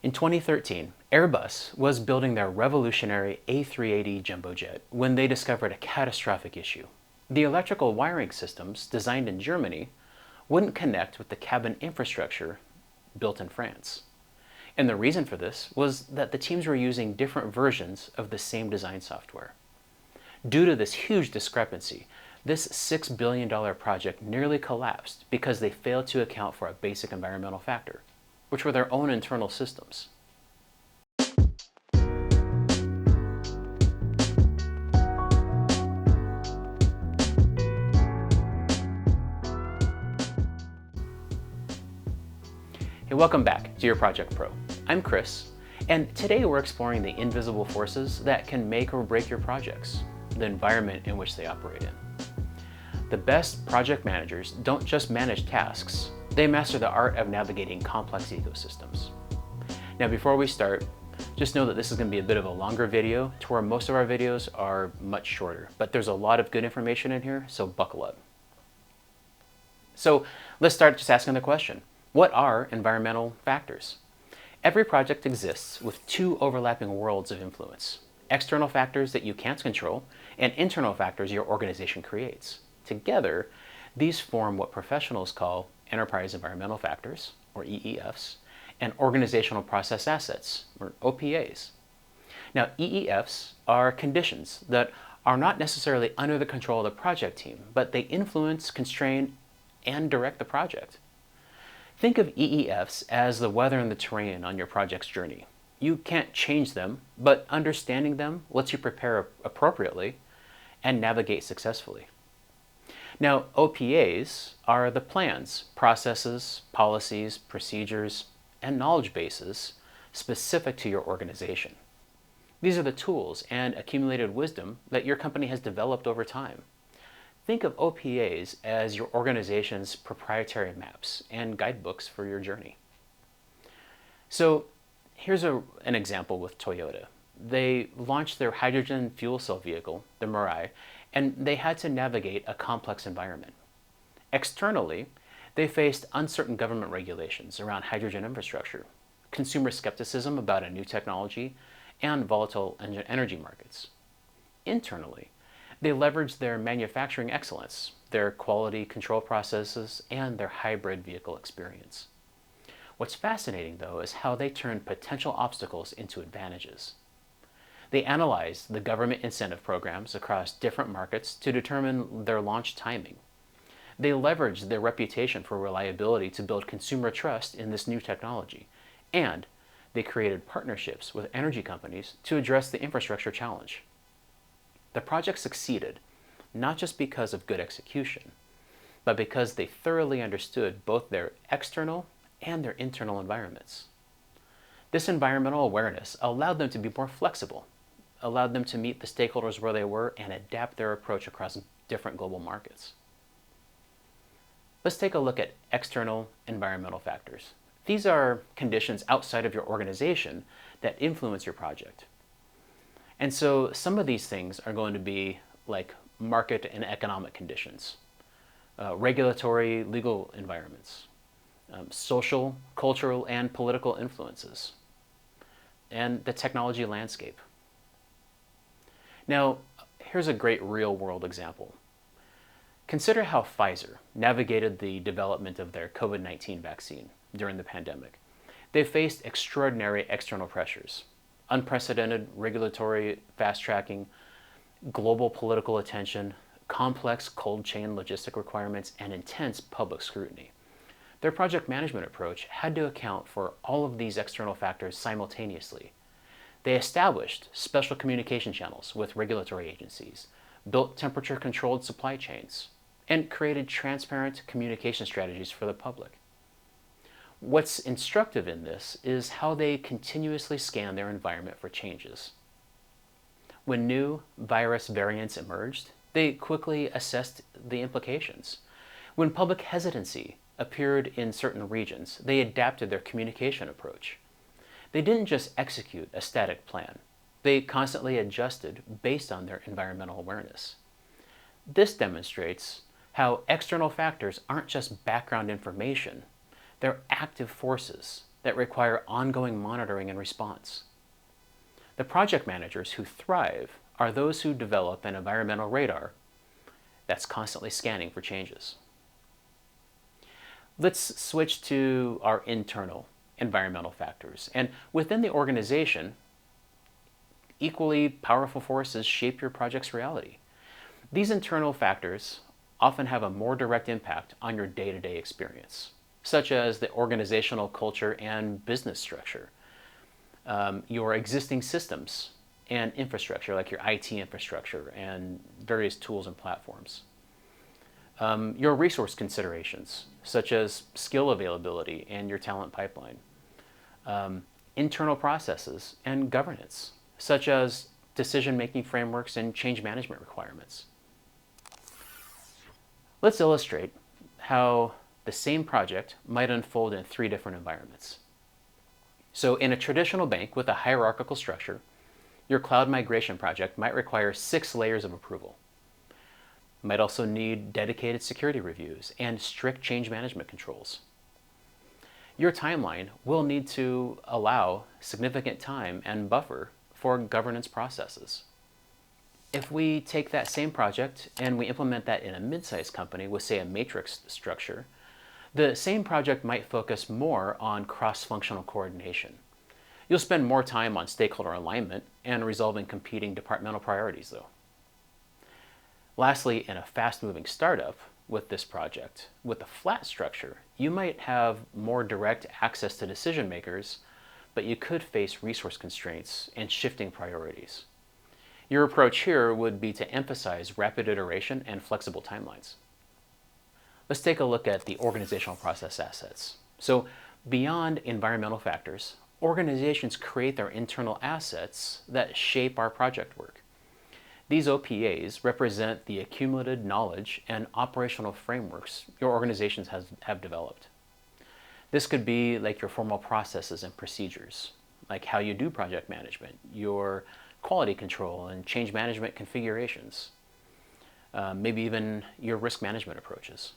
In 2013, Airbus was building their revolutionary A380 jumbo jet when they discovered a catastrophic issue. The electrical wiring systems designed in Germany wouldn't connect with the cabin infrastructure built in France. And the reason for this was that the teams were using different versions of the same design software. Due to this huge discrepancy, this $6 billion project nearly collapsed because they failed to account for a basic environmental factor, which were their own internal systems. Hey, welcome back to your Project Pro. I'm Chris, and today we're exploring the invisible forces that can make or break your projects, the environment in which they operate in. The best project managers don't just manage tasks, they master the art of navigating complex ecosystems. Now, before we start, just know that this is going to be a bit of a longer video to where most of our videos are much shorter, but there's a lot of good information in here, so buckle up. So let's start just asking the question, what are environmental factors? Every project exists with two overlapping worlds of influence, external factors that you can't control and internal factors your organization creates. Together, these form what professionals call enterprise environmental factors, or EEFs, and organizational process assets, or OPAs. Now, EEFs are conditions that are not necessarily under the control of the project team, but they influence, constrain, and direct the project. Think of EEFs as the weather and the terrain on your project's journey. You can't change them, but understanding them lets you prepare appropriately and navigate successfully. Now, OPAs are the plans, processes, policies, procedures, and knowledge bases specific to your organization. These are the tools and accumulated wisdom that your company has developed over time. Think of OPAs as your organization's proprietary maps and guidebooks for your journey. So here's an example with Toyota. They launched their hydrogen fuel cell vehicle, the Mirai, and they had to navigate a complex environment. Externally, they faced uncertain government regulations around hydrogen infrastructure, consumer skepticism about a new technology, and volatile energy markets. Internally, they leveraged their manufacturing excellence, their quality control processes, and their hybrid vehicle experience. What's fascinating, though, is how they turned potential obstacles into advantages. They analyzed the government incentive programs across different markets to determine their launch timing. They leveraged their reputation for reliability to build consumer trust in this new technology, and they created partnerships with energy companies to address the infrastructure challenge. The project succeeded, not just because of good execution, but because they thoroughly understood both their external and their internal environments. This environmental awareness allowed them to be more flexible, allowed them to meet the stakeholders where they were and adapt their approach across different global markets. Let's take a look at external environmental factors. These are conditions outside of your organization that influence your project. And so some of these things are going to be like market and economic conditions, regulatory, legal environments, social, cultural, and political influences, and the technology landscape. Now, here's a great real-world example. Consider how Pfizer navigated the development of their COVID-19 vaccine during the pandemic. They faced extraordinary external pressures, unprecedented regulatory fast-tracking, global political attention, complex cold chain logistic requirements, and intense public scrutiny. Their project management approach had to account for all of these external factors simultaneously. They established special communication channels with regulatory agencies, built temperature-controlled supply chains, and created transparent communication strategies for the public. What's instructive in this is how they continuously scan their environment for changes. When new virus variants emerged, they quickly assessed the implications. When public hesitancy appeared in certain regions, they adapted their communication approach. They didn't just execute a static plan. They constantly adjusted based on their environmental awareness. This demonstrates how external factors aren't just background information, they're active forces that require ongoing monitoring and response. The project managers who thrive are those who develop an environmental radar that's constantly scanning for changes. Let's switch to our internal environmental factors. And within the organization, equally powerful forces shape your project's reality. These internal factors often have a more direct impact on your day-to-day experience, such as the organizational culture and business structure, your existing systems and infrastructure, like your IT infrastructure and various tools and platforms. Your resource considerations, such as skill availability and your talent pipeline. Internal processes and governance, such as decision-making frameworks and change management requirements. Let's illustrate how the same project might unfold in 3 different environments. So in a traditional bank with a hierarchical structure, your cloud migration project might require 6 layers of approval. It might also need dedicated security reviews and strict change management controls. Your timeline will need to allow significant time and buffer for governance processes. If we take that same project and we implement that in a mid-sized company with, say, a matrix structure, the same project might focus more on cross-functional coordination. You'll spend more time on stakeholder alignment and resolving competing departmental priorities, though. Lastly, in a fast-moving startup with this project, with a flat structure, you might have more direct access to decision makers, but you could face resource constraints and shifting priorities. Your approach here would be to emphasize rapid iteration and flexible timelines. Let's take a look at the organizational process assets. So beyond environmental factors, organizations create their internal assets that shape our project work. These OPAs represent the accumulated knowledge and operational frameworks your organizations have developed. This could be like your formal processes and procedures, like how you do project management, your quality control and change management configurations, maybe even your risk management approaches.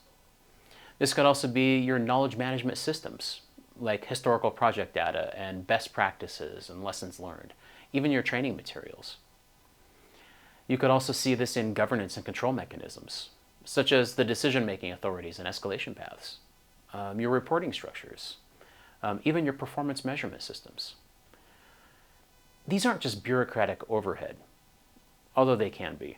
This could also be your knowledge management systems, like historical project data and best practices and lessons learned, even your training materials. You could also see this in governance and control mechanisms, such as the decision-making authorities and escalation paths, your reporting structures, even your performance measurement systems. These aren't just bureaucratic overhead, although they can be,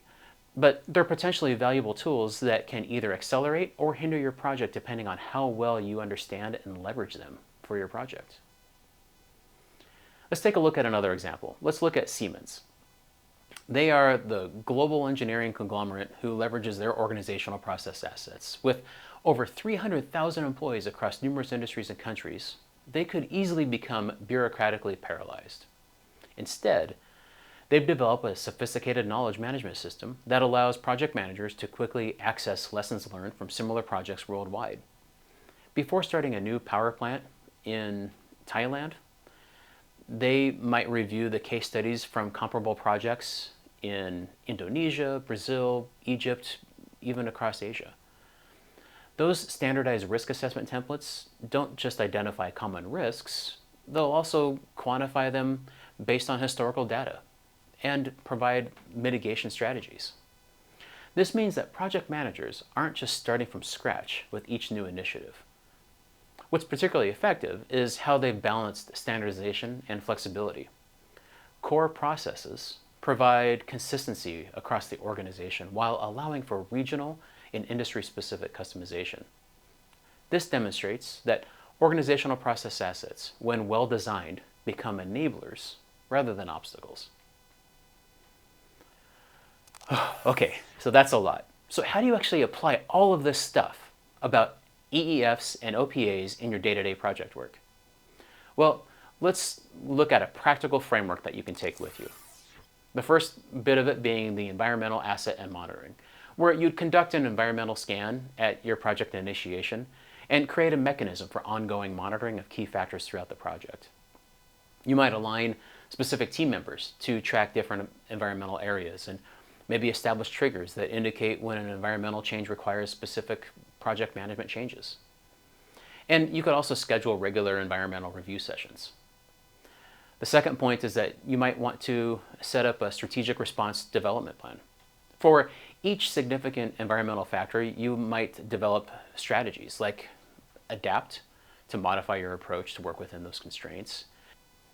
but they're potentially valuable tools that can either accelerate or hinder your project depending on how well you understand and leverage them for your project. Let's take a look at another example. Let's look at Siemens. They are the global engineering conglomerate who leverages their organizational process assets. With over 300,000 employees across numerous industries and countries, they could easily become bureaucratically paralyzed. Instead, they've developed a sophisticated knowledge management system that allows project managers to quickly access lessons learned from similar projects worldwide. Before starting a new power plant in Thailand, they might review the case studies from comparable projects in Indonesia, Brazil, Egypt, even across Asia. Those standardized risk assessment templates don't just identify common risks, they'll also quantify them based on historical data and provide mitigation strategies. This means that project managers aren't just starting from scratch with each new initiative. What's particularly effective is how they've balanced standardization and flexibility. Core processes provide consistency across the organization while allowing for regional and industry-specific customization. This demonstrates that organizational process assets, when well designed, become enablers rather than obstacles. Okay, so that's a lot. So how do you actually apply all of this stuff about EEFs and OPAs in your day-to-day project work? Well, let's look at a practical framework that you can take with you. The first bit of it being the environmental asset and monitoring, where you'd conduct an environmental scan at your project initiation and create a mechanism for ongoing monitoring of key factors throughout the project. You might align specific team members to track different environmental areas and maybe establish triggers that indicate when an environmental change requires specific project management changes. And you could also schedule regular environmental review sessions. The second point is that you might want to set up a strategic response development plan. For each significant environmental factor, you might develop strategies like adapt, to modify your approach to work within those constraints;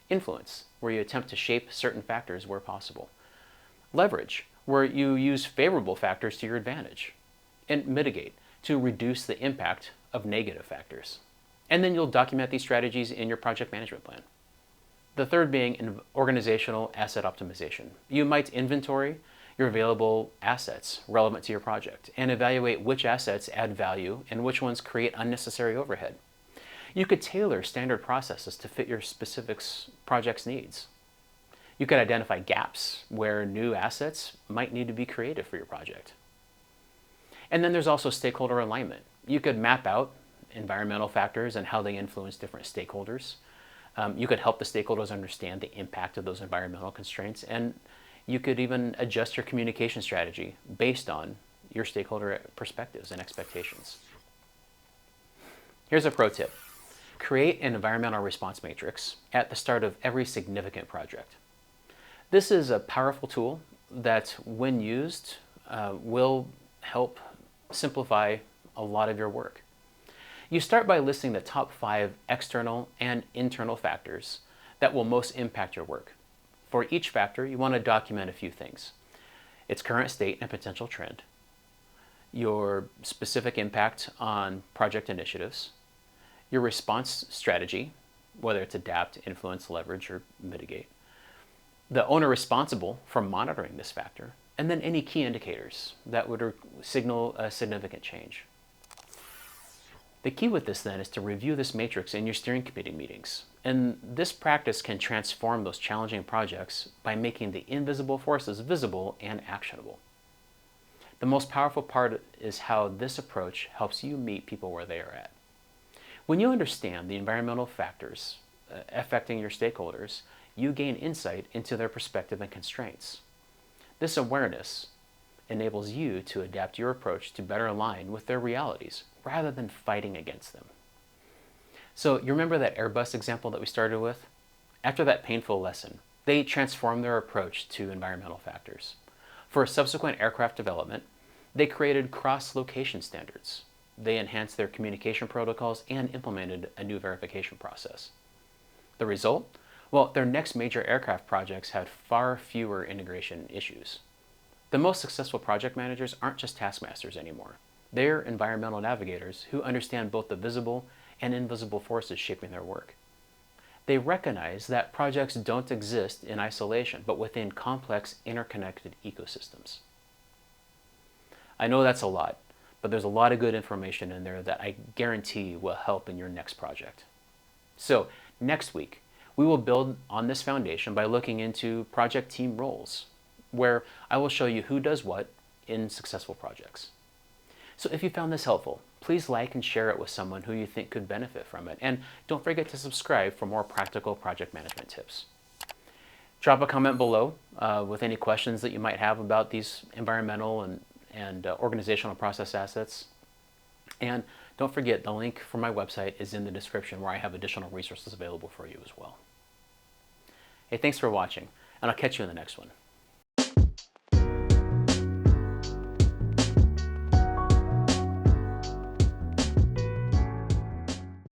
influence, where you attempt to shape certain factors where possible; leverage, where you use favorable factors to your advantage; and mitigate, to reduce the impact of negative factors. And then you'll document these strategies in your project management plan. The third being organizational asset optimization. You might inventory your available assets relevant to your project and evaluate which assets add value and which ones create unnecessary overhead. You could tailor standard processes to fit your specific project's needs. You could identify gaps where new assets might need to be created for your project. And then there's also stakeholder alignment. You could map out environmental factors and how they influence different stakeholders. You could help the stakeholders understand the impact of those environmental constraints, and you could even adjust your communication strategy based on your stakeholder perspectives and expectations. Here's a pro tip. Create an environmental response matrix at the start of every significant project. This is a powerful tool that, when used, will help simplify a lot of your work. You start by listing the top 5 external and internal factors that will most impact your work. For each factor, you want to document a few things: its current state and potential trend, your specific impact on project initiatives, your response strategy, whether it's adapt, influence, leverage, or mitigate, the owner responsible for monitoring this factor, and then any key indicators that would signal a significant change. The key with this then is to review this matrix in your steering committee meetings. And this practice can transform those challenging projects by making the invisible forces visible and actionable. The most powerful part is how this approach helps you meet people where they are at. When you understand the environmental factors affecting your stakeholders, you gain insight into their perspective and constraints. This awareness enables you to adapt your approach to better align with their realities rather than fighting against them. So you remember that Airbus example that we started with? After that painful lesson, they transformed their approach to environmental factors. For subsequent aircraft development, they created cross-location standards. They enhanced their communication protocols and implemented a new verification process. The result? Well, their next major aircraft projects had far fewer integration issues. The most successful project managers aren't just taskmasters anymore. They're environmental navigators who understand both the visible and invisible forces shaping their work. They recognize that projects don't exist in isolation, but within complex, interconnected ecosystems. I know that's a lot, but there's a lot of good information in there that I guarantee will help in your next project. So, next week, we will build on this foundation by looking into project team roles, where I will show you who does what in successful projects. So if you found this helpful, please like and share it with someone who you think could benefit from it. And don't forget to subscribe for more practical project management tips. Drop a comment below with any questions that you might have about these environmental and organizational process assets. And don't forget, the link for my website is in the description, where I have additional resources available for you as well. Hey, thanks for watching, and I'll catch you in the next one.